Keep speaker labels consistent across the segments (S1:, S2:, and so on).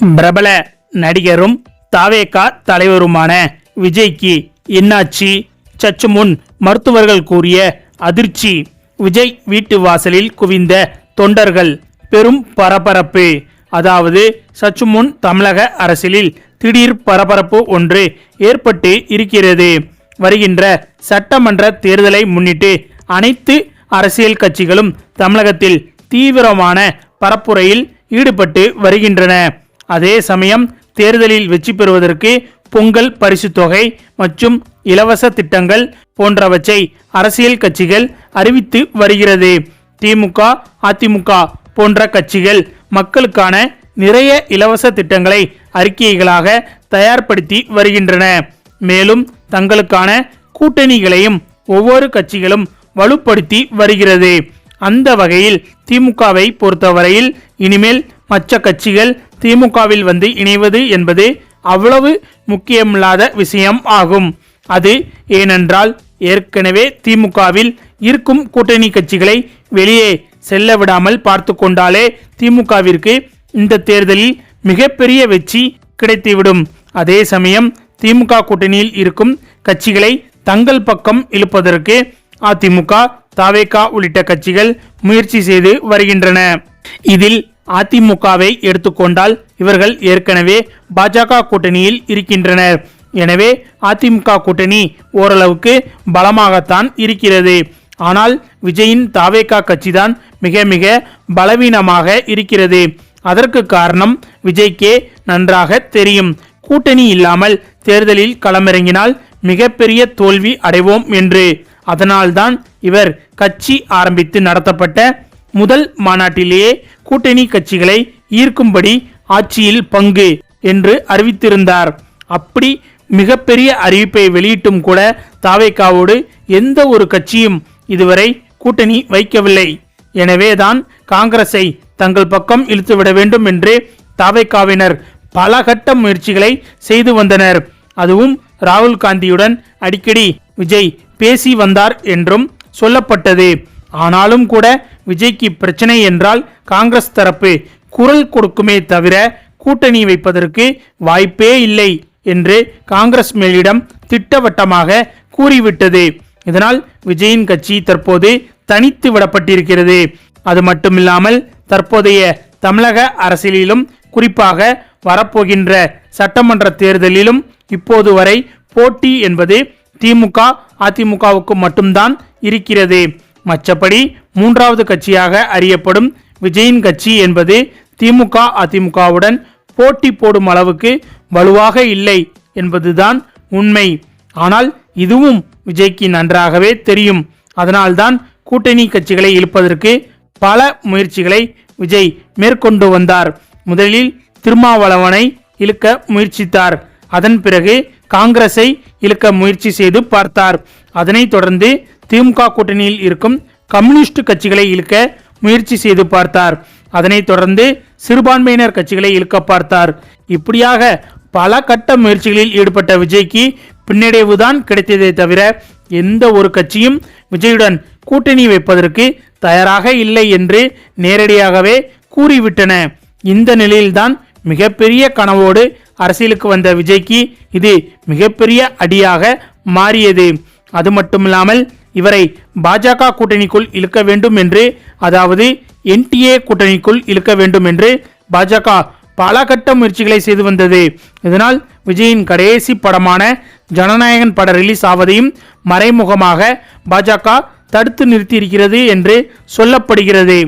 S1: பிரபல நடிகரும் தாவேகா தலைவருமான விஜய்க்கு என்னாச்சு? சற்று முன் மருத்துவர்கள் கூறிய அதிர்ச்சி. விஜய் வீட்டு வாசலில் குவிந்த தொண்டர்கள், பெரும் பரபரப்பு. அதாவது சற்று முன் தமிழக அரசியலில் திடீர் பரபரப்பு ஒன்று ஏற்பட்டு இருக்கிறது. வருகின்ற சட்டமன்ற தேர்தலை முன்னிட்டு அனைத்து அரசியல் கட்சிகளும் தமிழகத்தில் தீவிரமான பரப்புரையில் ஈடுபட்டு வருகின்றன. அதே சமயம் தேர்தலில் வெற்றி பெறுவதற்கு பொங்கல் பரிசு தொகை மற்றும் இலவச திட்டங்கள் போன்றவற்றை அரசியல் கட்சிகள் அறிவித்து வருகிறது. திமுக, அதிமுக போன்ற கட்சிகள் மக்களுக்கான நிறைய இலவச திட்டங்களை அறிக்கைகளாக தயார்படுத்தி வருகின்றன. மேலும் தங்களுக்கான கூட்டணிகளையும் ஒவ்வொரு கட்சிகளும் வலுப்படுத்தி வருகிறது. அந்த வகையில் திமுகவை பொறுத்தவரையில் இனிமேல் மற்ற கட்சிகள் திமுகவில் வந்து இணைவது என்பது அவ்வளவு முக்கியமில்லாத விஷயம் ஆகும். அது ஏனென்றால் ஏற்கனவே திமுகவில் இருக்கும் கூட்டணி கட்சிகளை வெளியே செல்ல விடாமல் பார்த்து கொண்டாலே திமுகவிற்கு இந்த தேர்தலில் மிகப்பெரிய வெற்றி கிடைத்துவிடும். அதே சமயம் திமுக கூட்டணியில் இருக்கும் கட்சிகளை தங்கள் பக்கம் இழுப்பதற்கு அதிமுக, தாவேகா உள்ளிட்ட கட்சிகள் முயற்சி செய்து வருகின்றன. இதில் அதிமுகவை எடுத்துக்கொண்டால் இவர்கள் ஏற்கனவே பாஜக கூட்டணியில் இருக்கின்றனர். எனவே அதிமுக கூட்டணி ஓரளவுக்கு பலமாகத்தான் இருக்கிறது. ஆனால் விஜயின் தாவேகா கட்சிதான் மிக மிக பலவீனமாக இருக்கிறது. அதற்கு காரணம் விஜய்க்கே நன்றாக தெரியும். கூட்டணி இல்லாமல் தேர்தலில் களமிறங்கினால் மிகப்பெரிய தோல்வி அடைவோம் என்று. அதனால்தான் இவர் கட்சி ஆரம்பித்து நடத்தப்பட்ட முதல் மாநாட்டிலேயே கூட்டணி கட்சிகளை ஈர்க்கும்படி ஆட்சியில் பங்கு என்று அறிவித்திருந்தார். அப்படி மிகப்பெரிய அறிவிப்பை வெளியிட்டும் கூட தாவேகாவோடு எந்த ஒரு கட்சியும் இதுவரை கூட்டணி வைக்கவில்லை. எனவேதான் காங்கிரஸை தங்கள் பக்கம் இழுத்துவிட வேண்டும் என்று தாவேகாவினர் பல கட்ட முயற்சிகளை செய்து வந்தனர். அதுவும் ராகுல் காந்தியுடன் அடிக்கடி விஜய் பேசி வந்தார் என்றும் சொல்லப்பட்டது. ஆனாலும் கூட விஜய்க்கு பிரச்சனை என்றால் காங்கிரஸ் தரப்பு குரல் கொடுக்குமே தவிர கூட்டணி வைப்பதற்கு வாய்ப்பே இல்லை என்று காங்கிரஸ் மேலிடம் திட்டவட்டமாக கூறிவிட்டது. இதனால் விஜயின் கட்சி தற்போது தனித்து விடப்பட்டிருக்கிறது. அது மட்டுமில்லாமல் தற்போதைய தமிழக அரசியலிலும் குறிப்பாக வரப்போகின்ற சட்டமன்ற தேர்தலிலும் இப்போது வரை போட்டி என்பது திமுக, அதிமுகவுக்கு மட்டும்தான் இருக்கிறது. மற்றபடி மூன்றாவது கட்சியாக அறியப்படும் விஜயின் கட்சி என்பது திமுக, அதிமுகவுடன் போட்டி போடும் அளவுக்கு வலுவாக இல்லை என்பதுதான் உண்மை. ஆனால் இதுவும் விஜய்க்கு நன்றாகவே தெரியும். அதனால்தான் கூட்டணி கட்சிகளை இழுப்பதற்கு பல முயற்சிகளை விஜய் மேற்கொண்டு வந்தார். முதலில் திருமாவளவனை இழுக்க முயற்சித்தார். அதன் பிறகு காங்கிரஸை இழுக்க முயற்சி செய்து பார்த்தார். அதனைத் தொடர்ந்து திமுக கூட்டணியில் இருக்கும் கம்யூனிஸ்ட் கட்சிகளை இழுக்க முயற்சி செய்து பார்த்தார். அதனைத் தொடர்ந்து சிறுபான்மையினர் கட்சிகளை இழுக்க பார்த்தார். இப்படியாக பல கட்ட முயற்சிகளில் ஈடுபட்ட விஜய்க்கு பின்னடைவுதான் கிடைத்ததே தவிர எந்த ஒரு கட்சியும் விஜயுடன் கூட்டணி வைப்பதற்கு தயாராக இல்லை என்று நேரடியாகவே கூறிவிட்டன. இந்த நிலையில்தான் மிகப்பெரிய கனவோடு அரசியலுக்கு வந்த விஜய்க்கு இது மிகப்பெரிய அடியாக மாறியது. அது மட்டுமில்லாமல் இவரை பாஜக கூட்டணிக்குள் இழுக்க வேண்டும் என்று, அதாவது என்டிஏ கூட்டணிக்குள் இழுக்க வேண்டும் என்று பாஜக பல கட்ட முயற்சிகளை செய்து வந்தது. இதனால் விஜயின் கடைசி படமான ஜனநாயகன் பட ரிலீஸ் ஆவதையும் மறைமுகமாக பாஜக தடுத்து நிறுத்தியிருக்கிறது என்று சொல்லப்படுகிறது.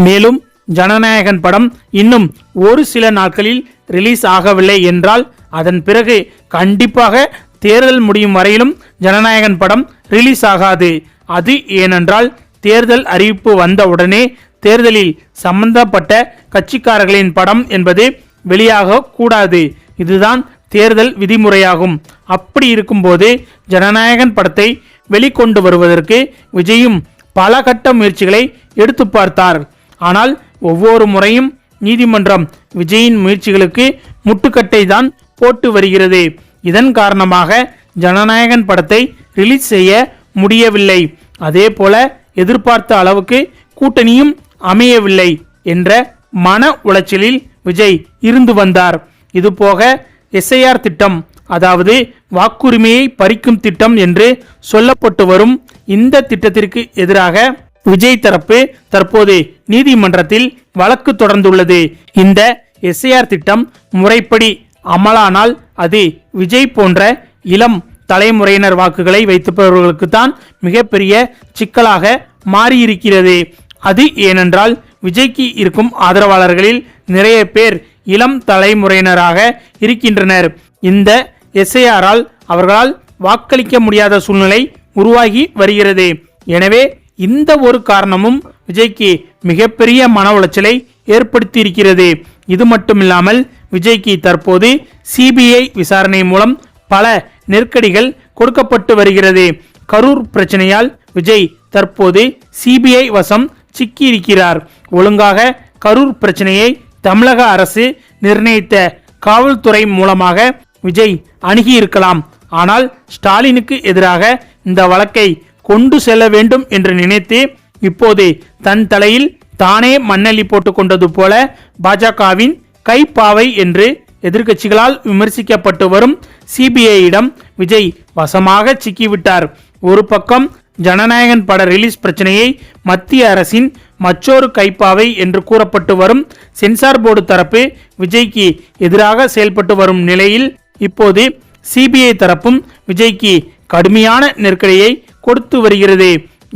S1: மேலும் ஜனநாயகன் படம் இன்னும் ஒரு சில நாட்களில் ரிலீஸ் ஆகவில்லை என்றால் அதன் பிறகு கண்டிப்பாக தேர்தல் முடியும் வரையிலும் ஜனநாயகன் படம் ரிலீஸ் ஆகாது. அது ஏனென்றால் தேர்தல் அறிவிப்பு வந்தவுடனே தேர்தலில் சம்பந்தப்பட்ட கட்சிக்காரர்களின் படம் என்பது வெளியாக கூடாது. இதுதான் தேர்தல் விதிமுறையாகும். அப்படி இருக்கும்போது ஜனநாயகன் படத்தை வெளிக்கொண்டு வருவதற்கு விஜயும் பல கட்ட முயற்சிகளை எடுத்து பார்த்தார். ஆனால் ஒவ்வொரு முறையும் நீதிமன்றம் விஜயின் முயற்சிகளுக்கு முட்டுக்கட்டை தான் போட்டு வருகிறது. இதன் காரணமாக ஜனநாயகன் படத்தை ரிலீஸ் செய்ய முடியவில்லை. அதே போல எதிர்பார்த்த அளவுக்கு கூட்டணியும் அமையவில்லை என்ற மன உளைச்சலில் விஜய் இருந்து வந்தார். இது போக எஸ்ஐஆர் திட்டம், அதாவது வாக்குரிமையை பறிக்கும் திட்டம் என்று சொல்லப்பட்டு வரும் இந்த திட்டத்திற்கு எதிராக விஜய் தரப்பு தற்போது நீதிமன்றத்தில் வழக்கு தொடர்ந்துள்ளது. இந்த எஸ்ஐஆர் திட்டம் முறைப்படி அமலானால் அது விஜய் போன்ற இளம் தலைமுறையினர் வாக்குகளை வைத்திருப்பவர்களுக்கு தான் மிகப்பெரிய சிக்கலாக மாறியிருக்கிறது. அது ஏனென்றால் விஜய்க்கு இருக்கும் ஆதரவாளர்களில் நிறைய பேர் இளம் தலைமுறையினராக இருக்கின்றனர். இந்த எஸ்ஐஆரால் அவர்களால் வாக்களிக்க முடியாத சூழ்நிலை உருவாகி வருகிறது. எனவே இந்த ஒரு காரணமும் விஜய்க்கு மிகப்பெரிய மன உளைச்சலை ஏற்படுத்தி இருக்கிறது. இது மட்டுமில்லாமல் விஜய்க்கு தற்போது சிபிஐ விசாரணை மூலம் பல நெருக்கடிகள் கொடுக்கப்பட்டு வருகிறது. கரூர் பிரச்சனையால் விஜய் தற்போது சிபிஐ வசம் சிக்கியிருக்கிறார். ஒழுங்காக கரூர் பிரச்சனையை தமிழக அரசு நிர்ணயித்த காவல்துறை மூலமாக விஜய் அணுகியிருக்கலாம். ஆனால் ஸ்டாலினுக்கு எதிராக இந்த வழக்கை கொண்டு செல்ல வேண்டும் என்று நினைத்து இப்போது தன் தலையில் தானே மண்ணள்ளி போட்டுக் கொண்டது போல பாஜகவின் கைப்பாவை என்று எதிர்க்கட்சிகளால் விமர்சிக்கப்பட்டு வரும் சிபிஐயிடம் விஜய் வசமாக சிக்கிவிட்டார். ஒரு பக்கம் ஜனநாயகன் பட ரிலீஸ் பிரச்சனையை மத்திய அரசின் மற்றொரு கைப்பாவை என்று கூறப்பட்டு வரும் சென்சார் போர்டு தரப்பு விஜய்க்கு எதிராக செயல்பட்டு வரும் நிலையில் இப்போது சிபிஐ தரப்பும் விஜய்க்கு கடுமையான நெருக்கடியை கொடுத்து வருகிறது.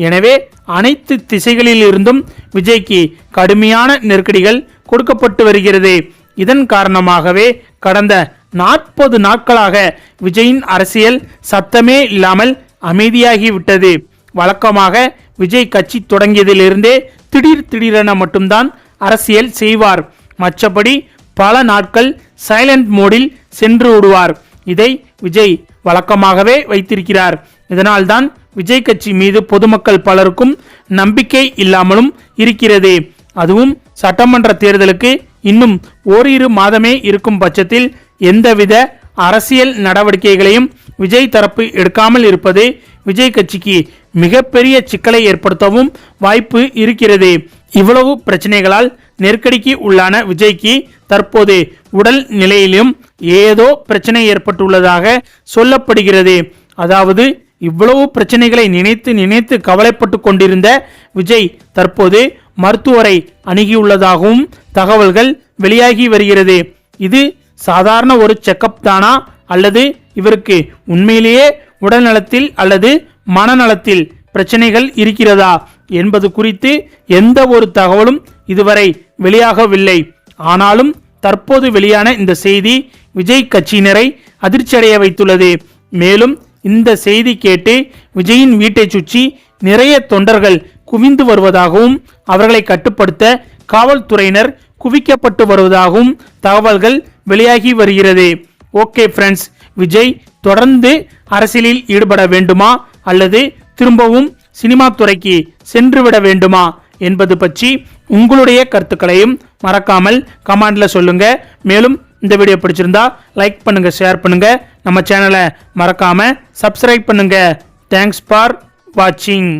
S1: எனவே அனைத்து திசைகளில் இருந்தும் விஜய்க்கு கடுமையான நெருக்கடிகள் கொடுக்கப்பட்டு வருகிறது. இதன் காரணமாகவே கடந்த 40 நாட்களாக விஜயின் அரசியல் சத்தமே இல்லாமல் அமைதியாகிவிட்டது. வழக்கமாக விஜய் கட்சி தொடங்கியதிலிருந்தே திடீரென மட்டும்தான் அரசியல் செய்வார். மற்றபடி பல நாட்கள் சைலண்ட் மோடில் சென்று விடுவார். இதை விஜய் வழக்கமாகவே வைத்திருக்கிறார். இதனால்தான் விஜய் கட்சி மீது பொதுமக்கள் பலருக்கும் நம்பிக்கை இல்லாமலும் இருக்கிறது. அதுவும் சட்டமன்ற தேர்தலுக்கு இன்னும் ஓரிரு மாதமே இருக்கும் பட்சத்தில் எந்தவித அரசியல் நடவடிக்கைகளையும் விஜய் தரப்பு எடுக்காமல் இருப்பது விஜய் கட்சிக்கு மிகப்பெரிய சிக்கலை ஏற்படுத்தவும் வாய்ப்பு இருக்கிறது. இவ்வளவு பிரச்சனைகளால் நெருக்கடிக்கு உள்ளான விஜய்க்கு தற்போது உடல் நிலையிலும் ஏதோ பிரச்சனை ஏற்பட்டுள்ளதாக சொல்லப்படுகிறது. அதாவது இவ்வளவு பிரச்சனைகளை நினைத்து கவலைப்பட்டு கொண்டிருந்த விஜய் தற்போது மருத்துவரை அணுகியுள்ளதாகவும் தகவல்கள் வெளியாகி வருகிறது. இது சாதாரண ஒரு செக்கப் தானா, அல்லது இவருக்கு உண்மையிலேயே உடல்நலத்தில் அல்லது மனநலத்தில் பிரச்சனைகள் இருக்கிறதா என்பது குறித்து எந்த ஒரு தகவலும் இதுவரை வெளியாகவில்லை. ஆனாலும் தற்போது வெளியான இந்த செய்தி விஜய் கட்சியினரை அதிர்ச்சியடைய வைத்துள்ளது. மேலும் இந்த செய்தி கேட்டு விஜயின் வீட்டை சுற்றி நிறைய தொண்டர்கள் குவிந்து வருவதாகவும் அவர்களை கட்டுப்படுத்த காவல்துறையினர் குவிக்கப்பட்டு வருவதாகவும் தகவல்கள் வெளியாகி வருகிறது. ஓகே ஃப்ரெண்ட்ஸ், விஜய் தொடர்ந்து அரசியலில் ஈடுபட வேண்டுமா அல்லது திரும்பவும் சினிமா துறைக்கு சென்றுவிட வேண்டுமா என்பது பற்றி உங்களுடைய கருத்துக்களையும் மறக்காமல் கமெண்ட்ல சொல்லுங்க. மேலும் இந்த வீடியோ பிடிச்சிருந்தா லைக் பண்ணுங்க, ஷேர் பண்ணுங்க, நம்ம சேனலை மறக்காம சப்ஸ்கிரைப் பண்ணுங்க. தேங்க்ஸ் ஃபார் வாட்சிங்.